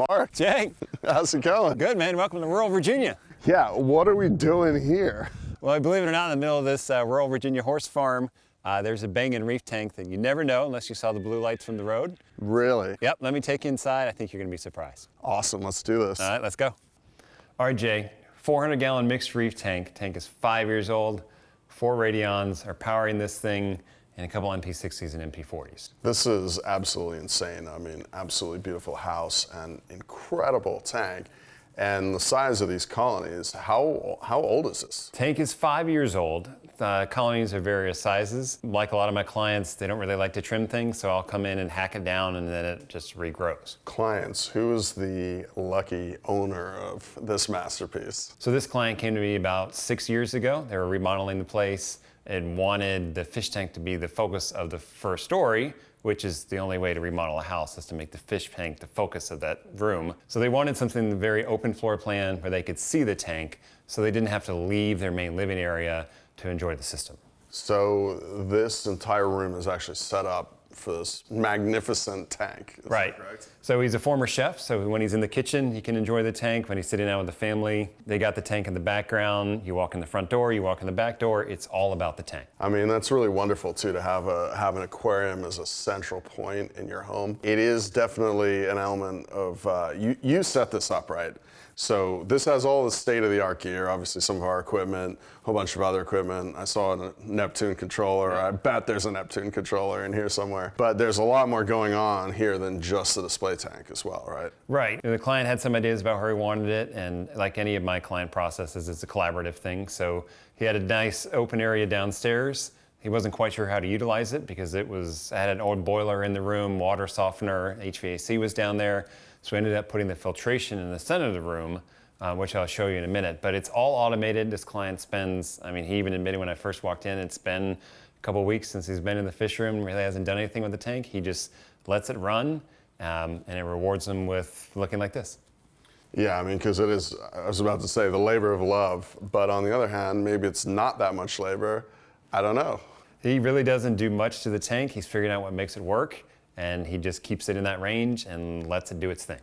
Mark. Jay. How's it going? Good, man. Welcome to rural Virginia. Yeah, what are we doing here? Well, believe it or not, in the middle of this rural Virginia horse farm, there's a Bang & Reef tank that you never know unless you saw the blue lights from the road. Really? Yep, let me take you inside. I think you're going to be surprised. Awesome, let's do this. All right, let's go. All right, Jay, 400-gallon mixed reef tank. Tank is 5 years old. 4 radions are powering this thing, and a couple MP60s and MP40s. This is absolutely insane. I mean, absolutely beautiful house and incredible tank. And the size of these colonies, how old is this? Tank is 5 years old. Colonies are various sizes. Like a lot of my clients, they don't really like to trim things, so I'll come in and hack it down and then it just regrows. Clients, who is the lucky owner of this masterpiece? So this client came to me about 6 years ago. They were remodeling the place and wanted the fish tank to be the focus of the first story, which is the only way to remodel a house, is to make the fish tank the focus of that room. So they wanted something very open floor plan where they could see the tank, so they didn't have to leave their main living area to enjoy the system. So this entire room is actually set up for this magnificent tank. Is right. that correct? So he's a former chef, so when he's in the kitchen, he can enjoy the tank. When he's sitting out with the family, they got the tank in the background. You walk in the front door, you walk in the back door, it's all about the tank. I mean, that's really wonderful too, to have an aquarium as a central point in your home. It is definitely an element of, you set this up, right? So this has all the state-of-the-art gear, obviously some of our equipment, a whole bunch of other equipment. I saw a Neptune controller. I bet there's a Neptune controller in here somewhere. But there's a lot more going on here than just the display tank as well, right? Right. The client had some ideas about how he wanted it, and like any of my client processes, it's a collaborative thing. So he had a nice open area downstairs. He wasn't quite sure how to utilize it because I had an old boiler in the room, water softener, HVAC was down there. So we ended up putting the filtration in the center of the room, which I'll show you in a minute. But it's all automated. This client spends, I mean, he even admitted when I first walked in, it's been a couple of weeks since he's been in the fish room, really hasn't done anything with the tank. He just lets it run, and it rewards him with looking like this. Yeah, I mean, because it is, I was about to say, the labor of love. But on the other hand, maybe it's not that much labor. I don't know. He really doesn't do much to the tank. He's figuring out what makes it work, and he just keeps it in that range and lets it do its thing.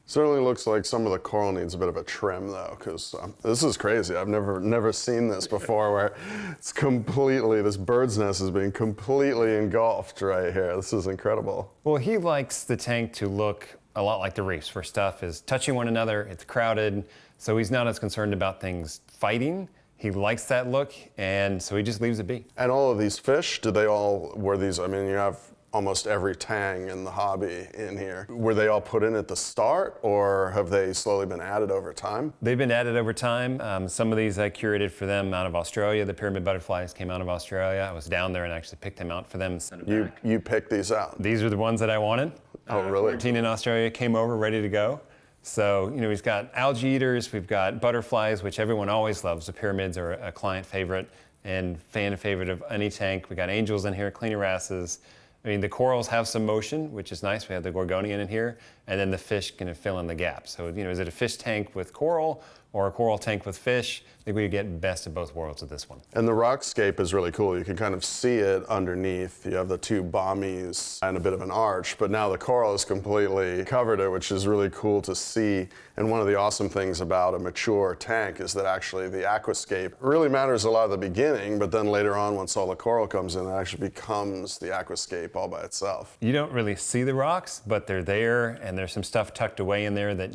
Certainly looks like some of the coral needs a bit of a trim though, because this is crazy. I've never seen this before where it's completely, this bird's nest is being completely engulfed right here. This is incredible. Well, he likes the tank to look a lot like the reefs, where stuff is touching one another, it's crowded, so he's not as concerned about things fighting. He likes that look, and so he just leaves it be. And all of these fish, did they all, were these, I mean, you have almost every tang in the hobby in here. Were they all put in at the start, or have they slowly been added over time? They've been added over time. Some of these I curated for them out of Australia. The pyramid butterflies came out of Australia. I was down there and actually picked them out for them and sent them back. You picked these out? These are the ones that I wanted. Oh, really? 14 in Australia came over ready to go. So, you know, we've got algae eaters, we've got butterflies, which everyone always loves. The pyramids are a client favorite and fan favorite of any tank. We got angels in here, cleanerasses. I mean, the corals have some motion, which is nice. We have the gorgonian in here, and then the fish can fill in the gap. So, you know, is it a fish tank with coral or a coral tank with fish? I think we get best of both worlds with this one. And the rockscape is really cool. You can kind of see it underneath. You have the two bommies and a bit of an arch, but now the coral has completely covered it, which is really cool to see. And one of the awesome things about a mature tank is that actually the aquascape really matters a lot at the beginning, but then later on, once all the coral comes in, it actually becomes the aquascape all by itself. You don't really see the rocks, but they're there, and there's some stuff tucked away in there that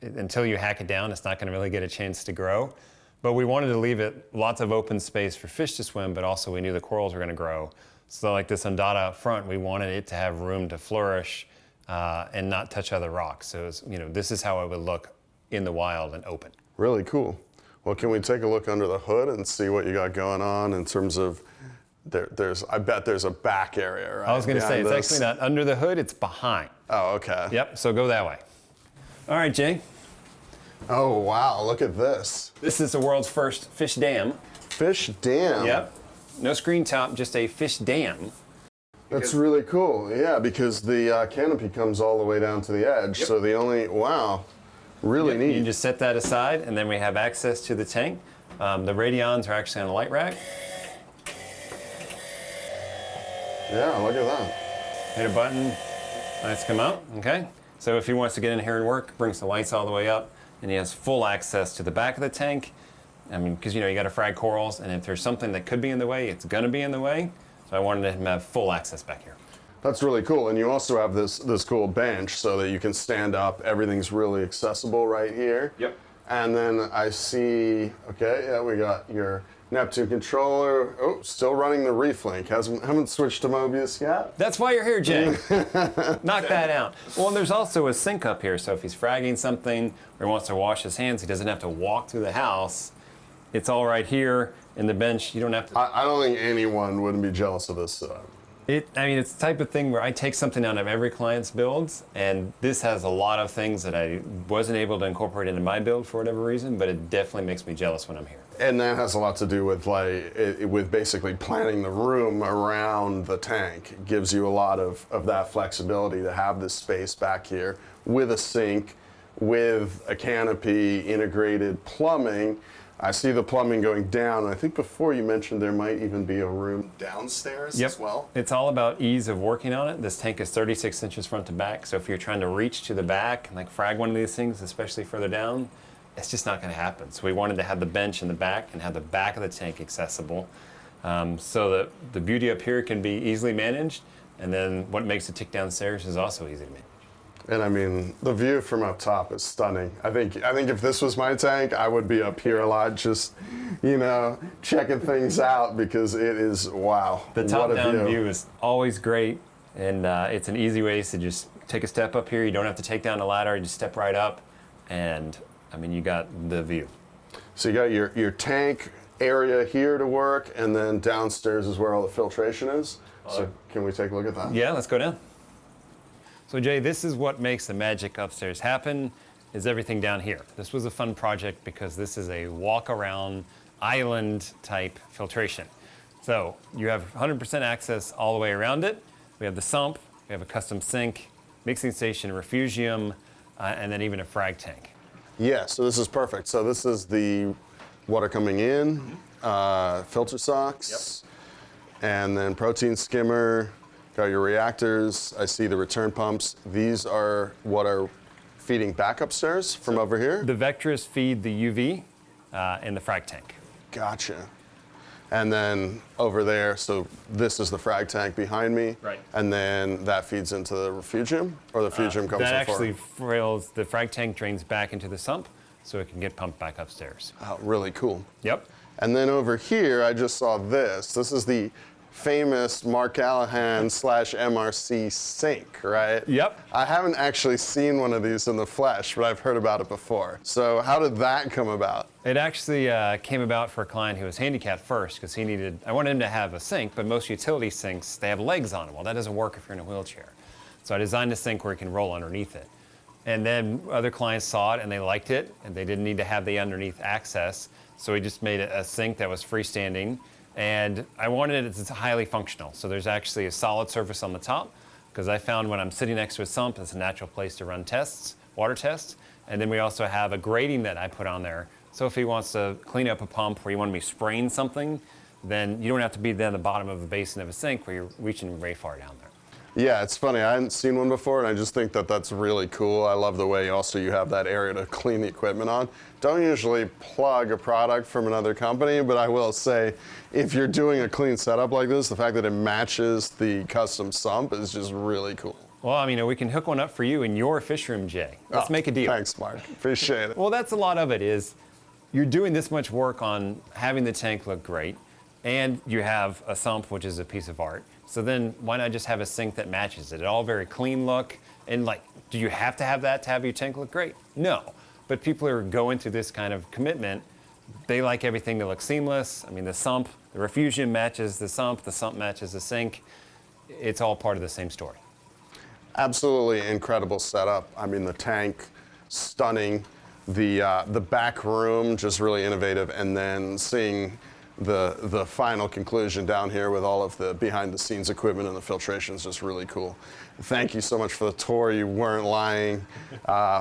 until you hack it down, it's not going to really get a chance to grow. But we wanted to leave it lots of open space for fish to swim, but also we knew the corals were going to grow. So like this undata up front, we wanted it to have room to flourish and not touch other rocks. So it was, you know, this is how it would look in the wild and open. Really cool. Well, can we take a look under the hood and see what you got going on in terms of, I bet there's a back area, right? I was going to say, it's actually not under the hood, it's behind. Oh, okay. Yep, so go that way. All right, Jay. Oh, wow, look at this. This is the world's first fish dam. Fish dam? Yep. No screen top, just a fish dam. That's really cool, yeah, because the canopy comes all the way down to the edge, so the only, wow, really neat. You can just set that aside, and then we have access to the tank. The radions are actually on a light rack. Yeah, look at that. Hit a button, lights come out, okay? So if he wants to get in here and work, brings the lights all the way up, and he has full access to the back of the tank. I mean, because you know, you got to frag corals, and if there's something that could be in the way, it's gonna be in the way. So I wanted him to have full access back here. That's really cool. And you also have this cool bench so that you can stand up. Everything's really accessible right here. Yep. And then I see, okay, yeah, we got your Neptune controller. Oh, still running the Reef link. Haven't switched to Mobius yet. That's why you're here, Jay. Knock that out. Well, and there's also a sink up here, so if he's fragging something or he wants to wash his hands, he doesn't have to walk through the house. It's all right here in the bench. You don't have to. I don't think anyone wouldn't be jealous of this. I mean, it's the type of thing where I take something out of every client's builds, and this has a lot of things that I wasn't able to incorporate into my build for whatever reason, but it definitely makes me jealous when I'm here. And that has a lot to do with with basically planning the room around the tank. It gives you a lot of that flexibility to have this space back here with a sink, with a canopy, integrated plumbing. I see the plumbing going down. I think before you mentioned there might even be a room downstairs as well. It's all about ease of working on it. This tank is 36 inches front to back, so if you're trying to reach to the back and like frag one of these things, especially further down, it's just not going to happen. So we wanted to have the bench in the back and have the back of the tank accessible, so that the beauty up here can be easily managed, and then what makes the tick downstairs is also easy to manage. And I mean, the view from up top is stunning. I think if this was my tank, I would be up here a lot, just, you know, checking things out, because it is, wow. The top-down view is always great, and it's an easy way to just take a step up here. You don't have to take down the ladder. You just step right up, and I mean, you got the view. So you got your tank area here to work, and then downstairs is where all the filtration is. So can we take a look at that? Yeah, let's go down. So Jay, this is what makes the magic upstairs happen, is everything down here. This was a fun project because this is a walk-around island type filtration. So you have 100% access all the way around it. We have the sump, we have a custom sink, mixing station, refugium, and then even a frag tank. Yeah, so this is perfect. So this is the water coming in, filter socks, and then protein skimmer. Got your reactors. I see the return pumps. These are what are feeding back upstairs from over here? The Vectras feed the UV in the frag tank. Gotcha. And then over there, so this is the frag tank behind me. Right. And then that feeds into the refugium, or the refugium comes That before? actually fills, the frag tank drains back into the sump so it can get pumped back upstairs. Oh, really cool. Yep. And then over here, I just saw this. This is the famous Mark Callahan / MRC sink, right? Yep. I haven't actually seen one of these in the flesh, but I've heard about it before. So how did that come about? It actually came about for a client who was handicapped first because I wanted him to have a sink, but most utility sinks, they have legs on them. Well, that doesn't work if you're in a wheelchair. So I designed a sink where you can roll underneath it. And then other clients saw it and they liked it, and they didn't need to have the underneath access. So we just made a sink that was freestanding. And I wanted it, it's highly functional. So there's actually a solid surface on the top, because I found when I'm sitting next to a sump, it's a natural place to run tests, water tests. And then we also have a grating that I put on there. So if he wants to clean up a pump where you want to be spraying something, then you don't have to be down the bottom of a basin of a sink where you're reaching very far down there. Yeah, it's funny. I hadn't seen one before, and I just think that that's really cool. I love the way also you have that area to clean the equipment on. Don't usually plug a product from another company, but I will say, if you're doing a clean setup like this, the fact that it matches the custom sump is just really cool. Well, I mean, we can hook one up for you in your fish room, Jay. Let's make a deal. Thanks, Mark. Appreciate it. Well, that's a lot of it is you're doing this much work on having the tank look great, and you have a sump, which is a piece of art. So then why not just have a sink that matches it? It all very clean look. And like, do you have to have that to have your tank look great? No. But people are going through this kind of commitment. They like everything to look seamless. I mean, the sump, the refugium matches the sump matches the sink. It's all part of the same story. Absolutely incredible setup. I mean, the tank, stunning. The back room, just really innovative. And then seeing the final conclusion down here with all of the behind the scenes equipment and the filtration is just really cool. Thank you so much for the tour. You weren't lying.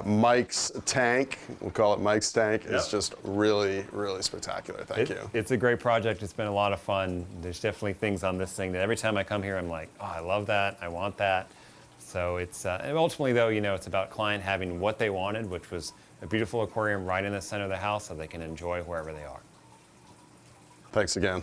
Mike's tank, we'll call it Mike's tank, is just really, really spectacular. Thank you. It's a great project. It's been a lot of fun. There's definitely things on this thing that every time I come here, I'm like, oh, I love that. I want that. So it's and ultimately, though, it's about client having what they wanted, which was a beautiful aquarium right in the center of the house, so they can enjoy wherever they are. Thanks again.